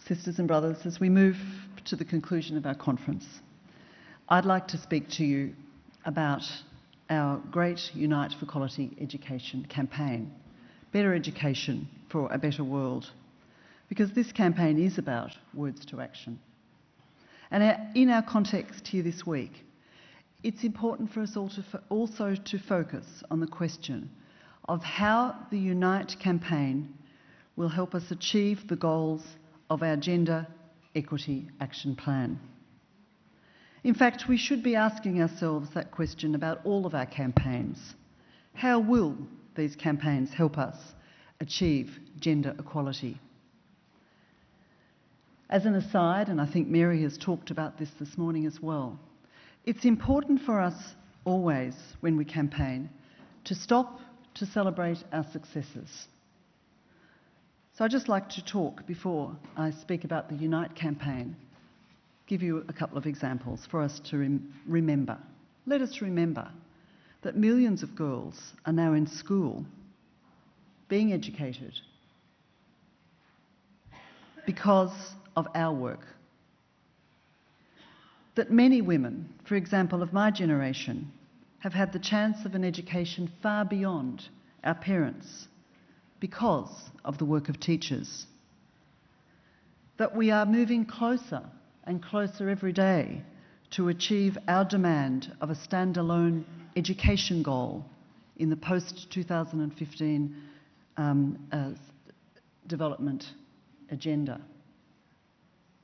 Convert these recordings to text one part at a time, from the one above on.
Sisters and brothers, as we move to the conclusion of our conference, I'd like to speak to you about our great Unite for Quality Education campaign, Better Education for a Better World, because this campaign is about words to action. And in our context here this week, it's important for us all also to focus on the question of how the Unite campaign will help us achieve the goals of our Gender Equity Action Plan. In fact, we should be asking ourselves that question about all of our campaigns. How will these campaigns help us achieve gender equality? As an aside, and I think Mary has talked about this morning as well, it's important for us always, when we campaign, to stop to celebrate our successes. So I'd just like to talk, before I speak about the Unite campaign, give you a couple of examples for us to remember. Let us remember that millions of girls are now in school, being educated, because of our work. That many women, for example, of my generation, have had the chance of an education far beyond our parents because of the work of teachers. That we are moving closer and closer every day to achieve our demand of a standalone education goal in the post-2015 development agenda.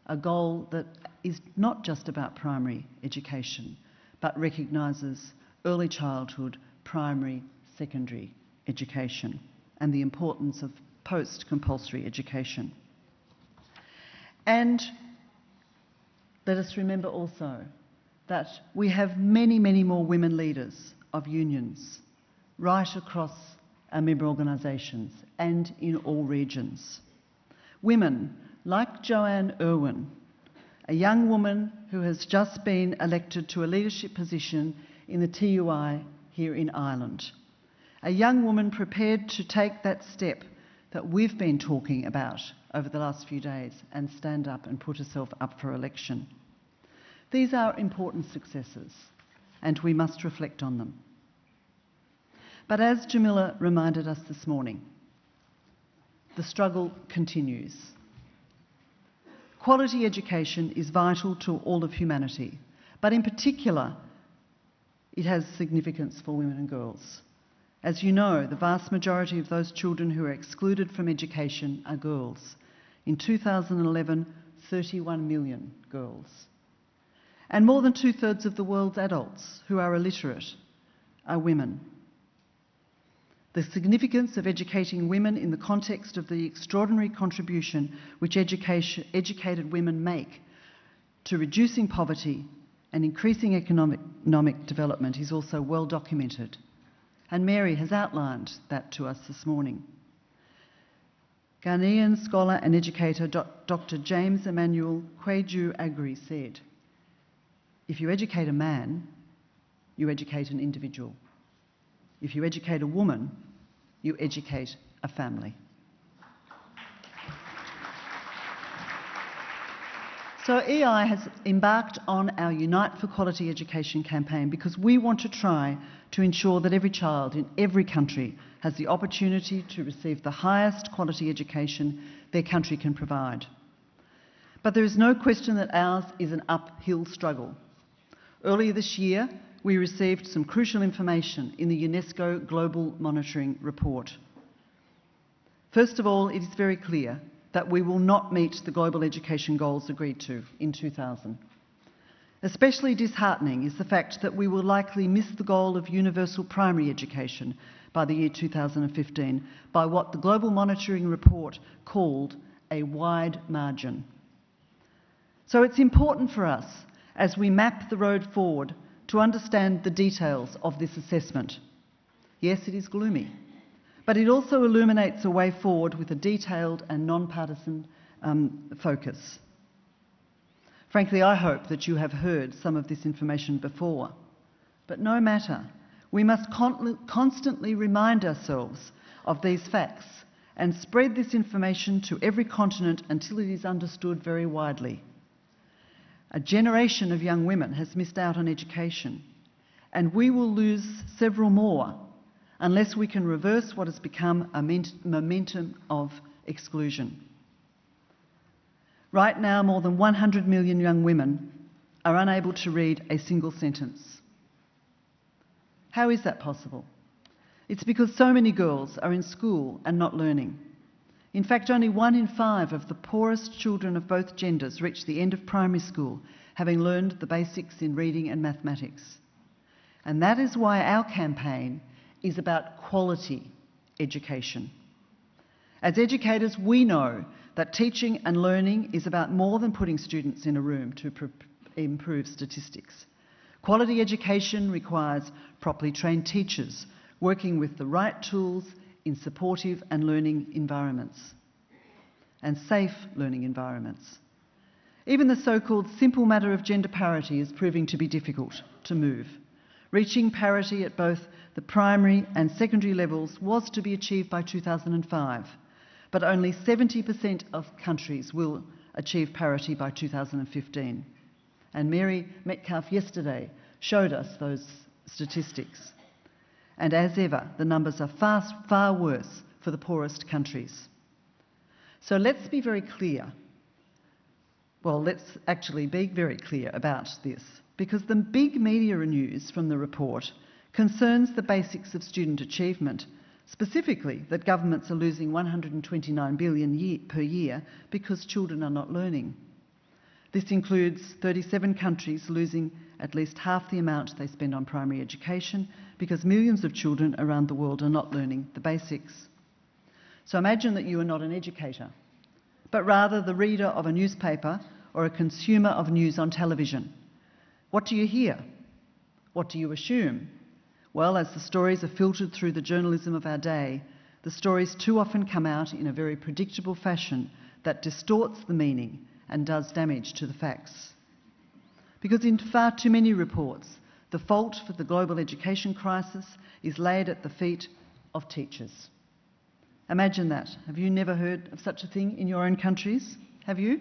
A goal that is not just about primary education, but recognises early childhood, primary, secondary education, and the importance of post-compulsory education. And let us remember also that we have many, many more women leaders of unions right across our member organisations and in all regions. Women like Joanne Irwin, a young woman who has just been elected to a leadership position in the TUI here in Ireland. A young woman prepared to take that step that we've been talking about over the last few days and stand up and put herself up for election. These are important successes, and we must reflect on them. But as Jamila reminded us this morning, the struggle continues. Quality education is vital to all of humanity, but in particular, it has significance for women and girls. As you know, the vast majority of those children who are excluded from education are girls. In 2011, 31 million girls. And more than 2/3 of the world's adults who are illiterate are women. The significance of educating women in the context of the extraordinary contribution which educated women make to reducing poverty and increasing economic development is also well documented. And Mary has outlined that to us this morning. Ghanaian scholar and educator Dr. James Emmanuel Kweju Agri said, "If you educate a man, you educate an individual. If you educate a woman, you educate a family." So EI has embarked on our Unite for Quality Education campaign because we want to try to ensure that every child in every country has the opportunity to receive the highest quality education their country can provide. But there is no question that ours is an uphill struggle. Earlier this year, we received some crucial information in the UNESCO Global Monitoring Report. First of all, it is very clear that we will not meet the global education goals agreed to in 2000. Especially disheartening is the fact that we will likely miss the goal of universal primary education by the year 2015 by what the Global Monitoring Report called a wide margin. So it's important for us, as we map the road forward, to understand the details of this assessment. Yes, it is gloomy, but it also illuminates a way forward with a detailed and non-partisan focus. Frankly, I hope that you have heard some of this information before, but no matter, we must constantly remind ourselves of these facts and spread this information to every continent until it is understood very widely. A generation of young women has missed out on education, and we will lose several more unless we can reverse what has become a momentum of exclusion. Right now, more than 100 million young women are unable to read a single sentence. How is that possible? It's because so many girls are in school and not learning. In fact, only 1 in 5 of the poorest children of both genders reach the end of primary school having learned the basics in reading and mathematics. And that is why our campaign is about quality education. As educators, we know that teaching and learning is about more than putting students in a room to improve statistics. Quality education requires properly trained teachers working with the right tools in supportive and learning environments and safe learning environments. Even the so-called simple matter of gender parity is proving to be difficult to move. Reaching parity at both the primary and secondary levels was to be achieved by 2005, but only 70% of countries will achieve parity by 2015. And Mary Metcalfe yesterday showed us those statistics. And as ever, the numbers are far worse for the poorest countries. So let's be very clear. Well, let's actually be very clear about this, because the big media news from the report concerns the basics of student achievement, specifically that governments are losing $129 billion per year because children are not learning. This includes 37 countries losing at least half the amount they spend on primary education because millions of children around the world are not learning the basics. So imagine that you are not an educator, but rather the reader of a newspaper or a consumer of news on television. What do you hear? What do you assume? Well, as the stories are filtered through the journalism of our day, the stories too often come out in a very predictable fashion that distorts the meaning and does damage to the facts. Because in far too many reports, the fault for the global education crisis is laid at the feet of teachers. Imagine that. Have you never heard of such a thing in your own countries? Have you?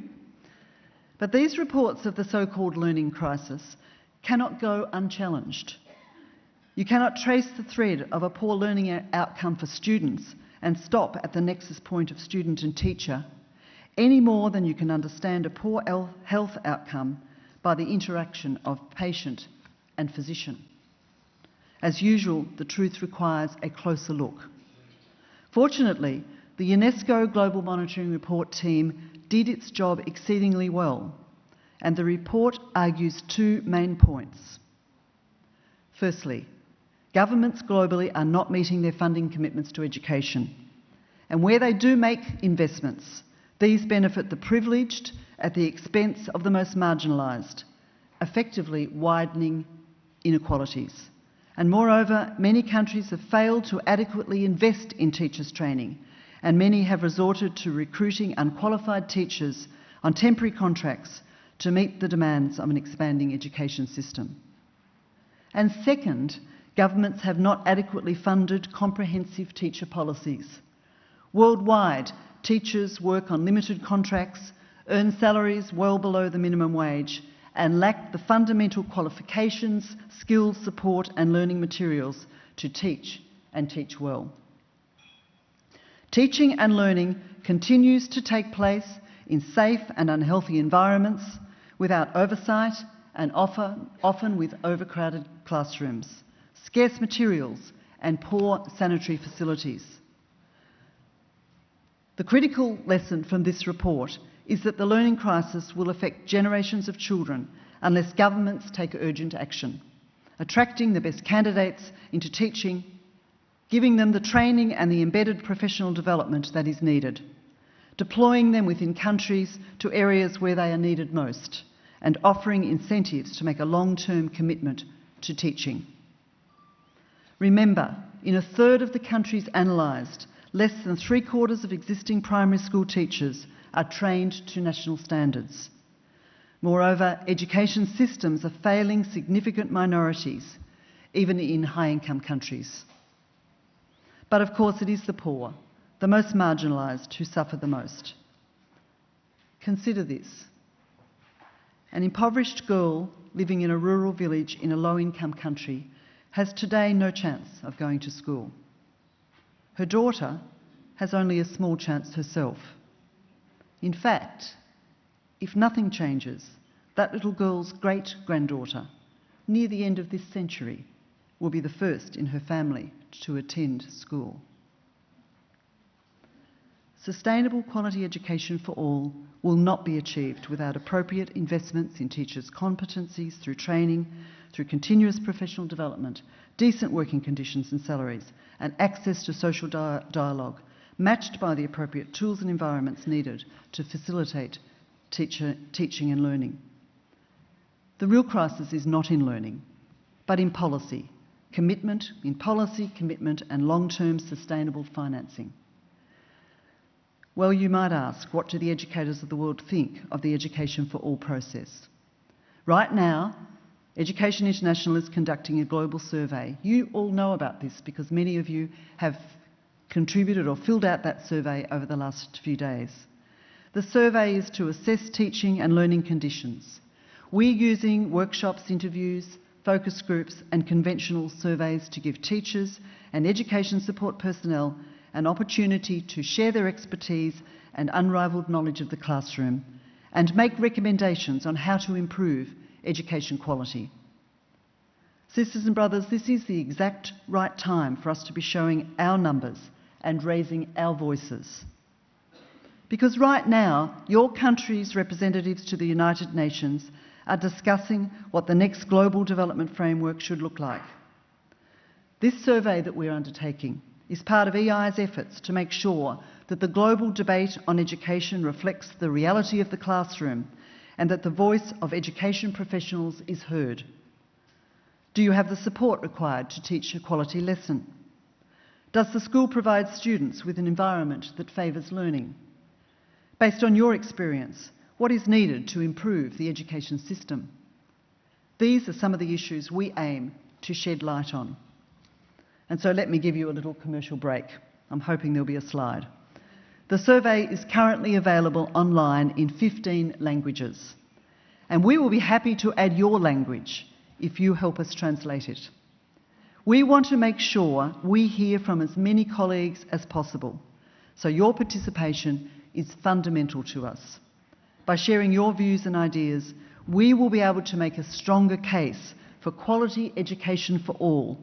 But these reports of the so-called learning crisis cannot go unchallenged. You cannot trace the thread of a poor learning outcome for students and stop at the nexus point of student and teacher, any more than you can understand a poor health outcome by the interaction of patient and physician. As usual, the truth requires a closer look. Fortunately, the UNESCO Global Monitoring Report team did its job exceedingly well, and the report argues 2 main points. Firstly, governments globally are not meeting their funding commitments to education, and where they do make investments, these benefit the privileged at the expense of the most marginalised, effectively widening inequalities. And moreover, many countries have failed to adequately invest in teachers' training, and many have resorted to recruiting unqualified teachers on temporary contracts to meet the demands of an expanding education system. And second, governments have not adequately funded comprehensive teacher policies. Worldwide, teachers work on limited contracts, earn salaries well below the minimum wage, and lack the fundamental qualifications, skills, support and learning materials to teach and teach well. Teaching and learning continues to take place in safe and unhealthy environments without oversight and often with overcrowded classrooms, scarce materials and poor sanitary facilities. The critical lesson from this report is that the learning crisis will affect generations of children unless governments take urgent action, attracting the best candidates into teaching, giving them the training and the embedded professional development that is needed, deploying them within countries to areas where they are needed most, and offering incentives to make a long-term commitment to teaching. Remember, in a third of the countries analysed, less than 3/4 of existing primary school teachers are trained to national standards. Moreover, education systems are failing significant minorities, even in high-income countries. But of course, it is the poor, the most marginalised who suffer the most. Consider this. An impoverished girl living in a rural village in a low-income country has today no chance of going to school. Her daughter has only a small chance herself. In fact, if nothing changes, that little girl's great-granddaughter, near the end of this century, will be the first in her family to attend school. Sustainable quality education for all will not be achieved without appropriate investments in teachers' competencies through training, through continuous professional development, decent working conditions and salaries, and access to social dialogue, matched by the appropriate tools and environments needed to facilitate teaching and learning. The real crisis is not in learning, but in policy. Commitment, and long-term sustainable financing. Well, you might ask, what do the educators of the world think of the Education for All process? Right now, Education International is conducting a global survey. You all know about this because many of you have contributed or filled out that survey over the last few days. The survey is to assess teaching and learning conditions. We're using workshops, interviews, focus groups and conventional surveys to give teachers and education support personnel an opportunity to share their expertise and unrivalled knowledge of the classroom and make recommendations on how to improve education quality. Sisters and brothers, this is the exact right time for us to be showing our numbers and raising our voices. Because right now, your country's representatives to the United Nations are discussing what the next global development framework should look like. This survey that we're undertaking is part of EI's efforts to make sure that the global debate on education reflects the reality of the classroom and that the voice of education professionals is heard. Do you have the support required to teach a quality lesson? Does the school provide students with an environment that favours learning? Based on your experience, what is needed to improve the education system? These are some of the issues we aim to shed light on. And so let me give you a little commercial break. I'm hoping there'll be a slide. The survey is currently available online in 15 languages, and we will be happy to add your language if you help us translate it. We want to make sure we hear from as many colleagues as possible, so your participation is fundamental to us. By sharing your views and ideas, we will be able to make a stronger case for quality education for all,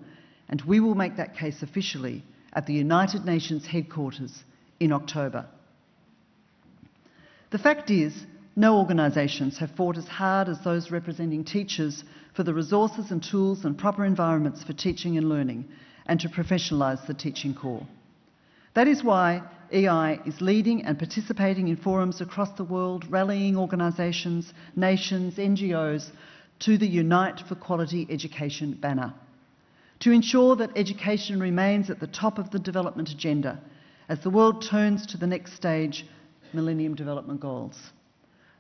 and we will make that case officially at the United Nations headquarters in October. The fact is, no organisations have fought as hard as those representing teachers for the resources and tools and proper environments for teaching and learning, and to professionalise the teaching corps. That is why EI is leading and participating in forums across the world, rallying organisations, nations, NGOs to the Unite for Quality Education banner, to ensure that education remains at the top of the development agenda as the world turns to the next stage, Millennium Development Goals.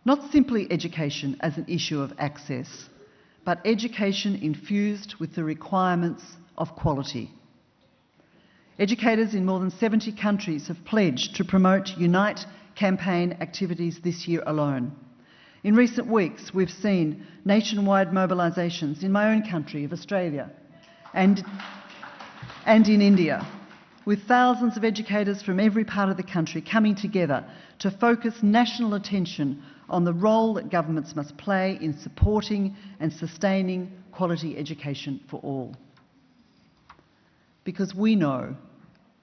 Not simply education as an issue of access, but education infused with the requirements of quality. Educators in more than 70 countries have pledged to promote Unite campaign activities this year alone. In recent weeks, we've seen nationwide mobilisations in my own country of Australia and in India, with thousands of educators from every part of the country coming together to focus national attention on the role that governments must play in supporting and sustaining quality education for all. Because we know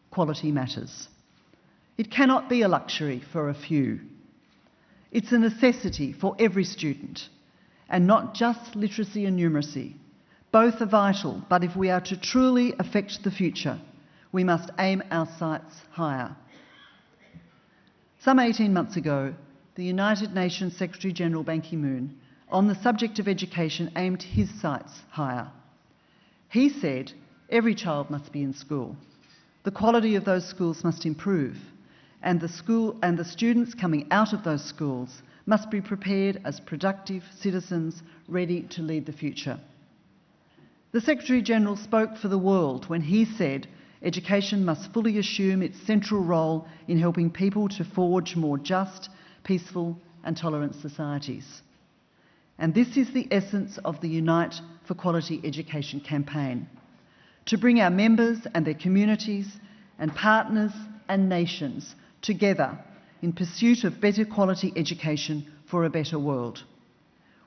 quality matters. It cannot be a luxury for a few. It's a necessity for every student, and not just literacy and numeracy. Both are vital, but if we are to truly affect the future, we must aim our sights higher. Some 18 months ago, the United Nations Secretary-General Ban Ki-moon, on the subject of education, aimed his sights higher. He said, every child must be in school. The quality of those schools must improve, and the students coming out of those schools must be prepared as productive citizens ready to lead the future. The Secretary-General spoke for the world when he said, education must fully assume its central role in helping people to forge more just, peaceful and tolerant societies. And this is the essence of the Unite for Quality Education campaign: to bring our members and their communities and partners and nations together in pursuit of better quality education for a better world.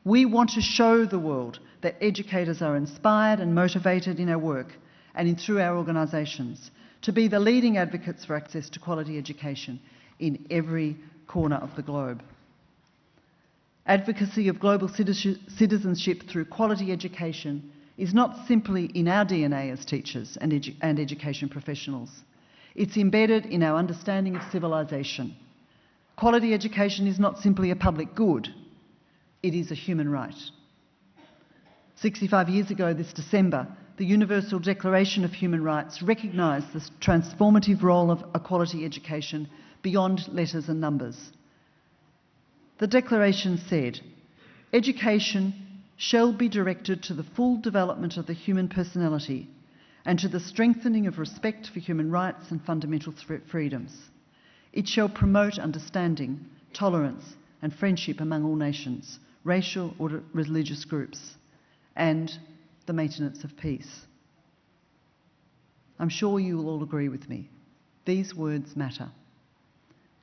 We want to show the world that educators are inspired and motivated in our work and through our organisations to be the leading advocates for access to quality education in every corner of the globe. Advocacy of global citizenship through quality education is not simply in our DNA as teachers and education professionals. It's embedded in our understanding of civilisation. Quality education is not simply a public good, it is a human right. 65 years ago this December, the Universal Declaration of Human Rights recognised the transformative role of a quality education beyond letters and numbers. The Declaration said, "Education shall be directed to the full development of the human personality and to the strengthening of respect for human rights and fundamental freedoms. It shall promote understanding, tolerance and friendship among all nations, racial or religious groups, and the maintenance of peace." I'm sure you will all agree with me. These words matter.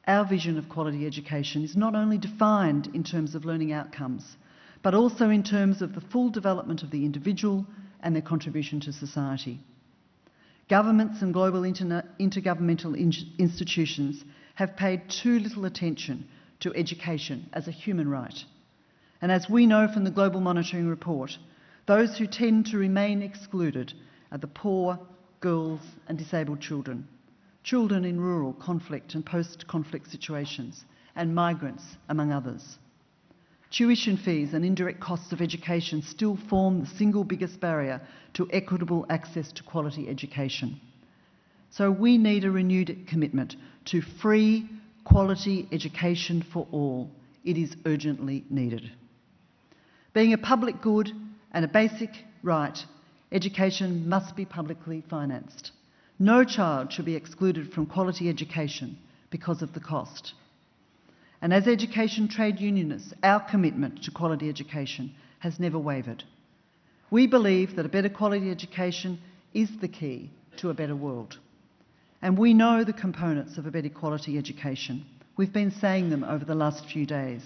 Our vision of quality education is not only defined in terms of learning outcomes, but also in terms of the full development of the individual and their contribution to society. Governments and global intergovernmental institutions have paid too little attention to education as a human right. And as we know from the Global Monitoring Report, those who tend to remain excluded are the poor, girls and disabled children, children in rural, conflict and post-conflict situations, and migrants, among others. Tuition fees and indirect costs of education still form the single biggest barrier to equitable access to quality education. So we need a renewed commitment to free, quality education for all. It is urgently needed. Being a public good and a basic right, education must be publicly financed. No child should be excluded from quality education because of the cost. And as education trade unionists, our commitment to quality education has never wavered. We believe that a better quality education is the key to a better world. And we know the components of a better quality education. We've been saying them over the last few days.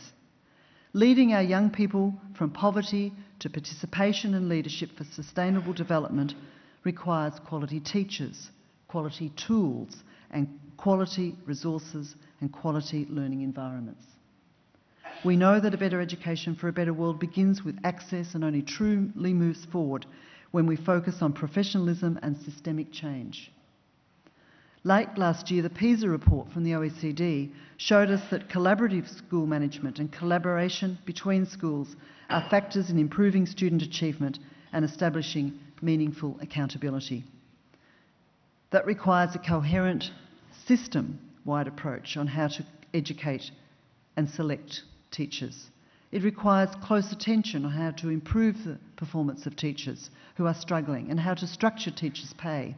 Leading our young people from poverty to participation and leadership for sustainable development requires quality teachers, quality tools and quality resources and quality learning environments. We know that a better education for a better world begins with access and only truly moves forward when we focus on professionalism and systemic change. Late last year, the PISA report from the OECD showed us that collaborative school management and collaboration between schools are factors in improving student achievement and establishing meaningful accountability. That requires a coherent, system-wide approach on how to educate and select teachers. It requires close attention on how to improve the performance of teachers who are struggling and how to structure teachers' pay.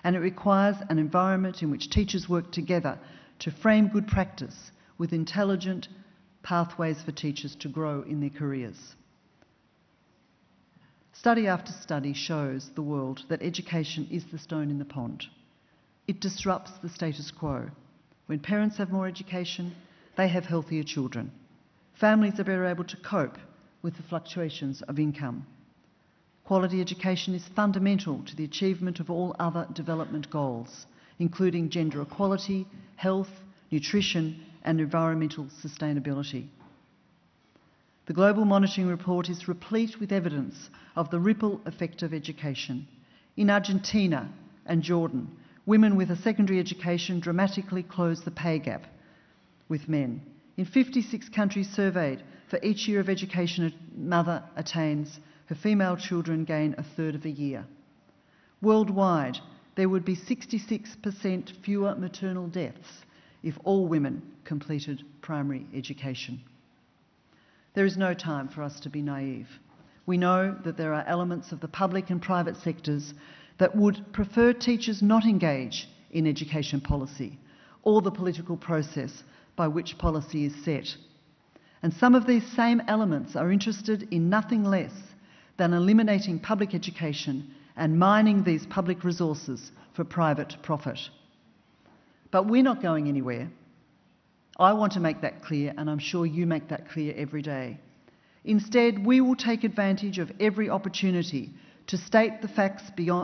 And it requires an environment in which teachers work together to frame good practice with intelligent pathways for teachers to grow in their careers. Study after study shows the world that education is the stone in the pond. It disrupts the status quo. When parents have more education, they have healthier children. Families are better able to cope with the fluctuations of income. Quality education is fundamental to the achievement of all other development goals, including gender equality, health, nutrition and environmental sustainability. The Global Monitoring Report is replete with evidence of the ripple effect of education. In Argentina and Jordan, women with a secondary education dramatically closed the pay gap with men. In 56 countries surveyed, for each year of education a mother attains, her female children gain a third of a year. Worldwide, there would be 66% fewer maternal deaths if all women completed primary education. There is no time for us to be naive. We know that there are elements of the public and private sectors that would prefer teachers not engage in education policy or the political process by which policy is set. And some of these same elements are interested in nothing less than eliminating public education and mining these public resources for private profit. But we're not going anywhere. I want to make that clear, and I'm sure you make that clear every day. Instead, we will take advantage of every opportunity to state the facts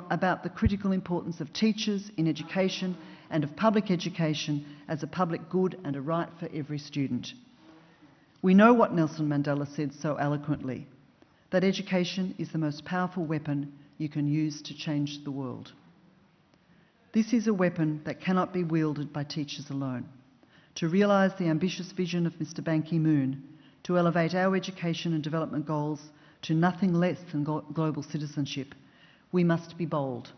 about the critical importance of teachers in education and of public education as a public good and a right for every student. We know what Nelson Mandela said so eloquently, that education is the most powerful weapon you can use to change the world. This is a weapon that cannot be wielded by teachers alone. To realise the ambitious vision of Mr. Ban Ki-moon, to elevate our education and development goals to nothing less than global citizenship, we must be bold.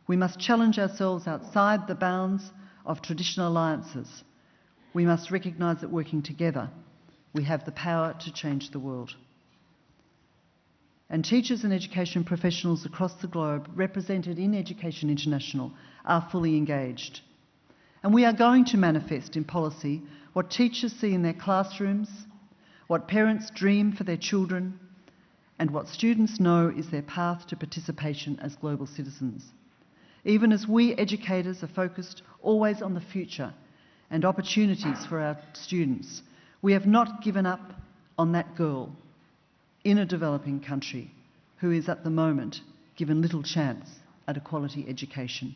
We must challenge ourselves outside the bounds of traditional alliances. We must recognise that working together, we have the power to change the world. And teachers and education professionals across the globe represented in Education International are fully engaged. And we are going to manifest in policy what teachers see in their classrooms, what parents dream for their children, and what students know is their path to participation as global citizens. Even as we educators are focused always on the future and opportunities for our students, we have not given up on that girl in a developing country who is at the moment given little chance at a quality education.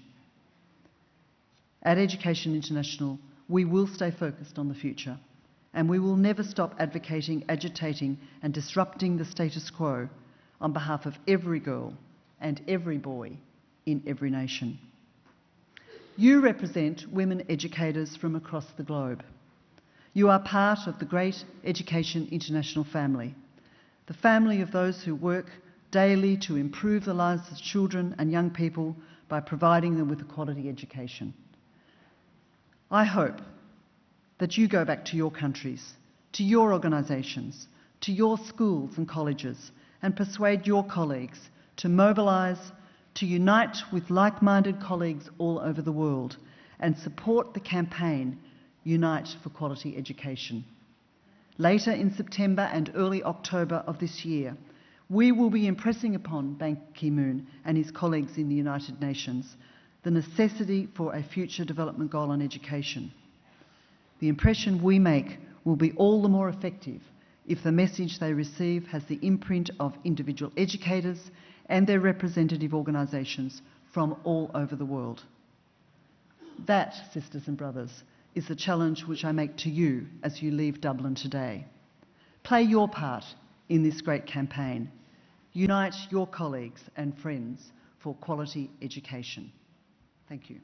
At Education International, we will stay focused on the future, and we will never stop advocating, agitating and disrupting the status quo on behalf of every girl and every boy in every nation. You represent women educators from across the globe. You are part of the great Education International family, the family of those who work daily to improve the lives of children and young people by providing them with a quality education. I hope that you go back to your countries, to your organisations, to your schools and colleges, and persuade your colleagues to mobilise, to unite with like-minded colleagues all over the world, and support the campaign Unite for Quality Education. Later in September and early October of this year, we will be impressing upon Ban Ki-moon and his colleagues in the United Nations the necessity for a future development goal on education. The impression we make will be all the more effective if the message they receive has the imprint of individual educators and their representative organisations from all over the world. That, sisters and brothers, is the challenge which I make to you as you leave Dublin today. Play your part in this great campaign. Unite your colleagues and friends for quality education. Thank you.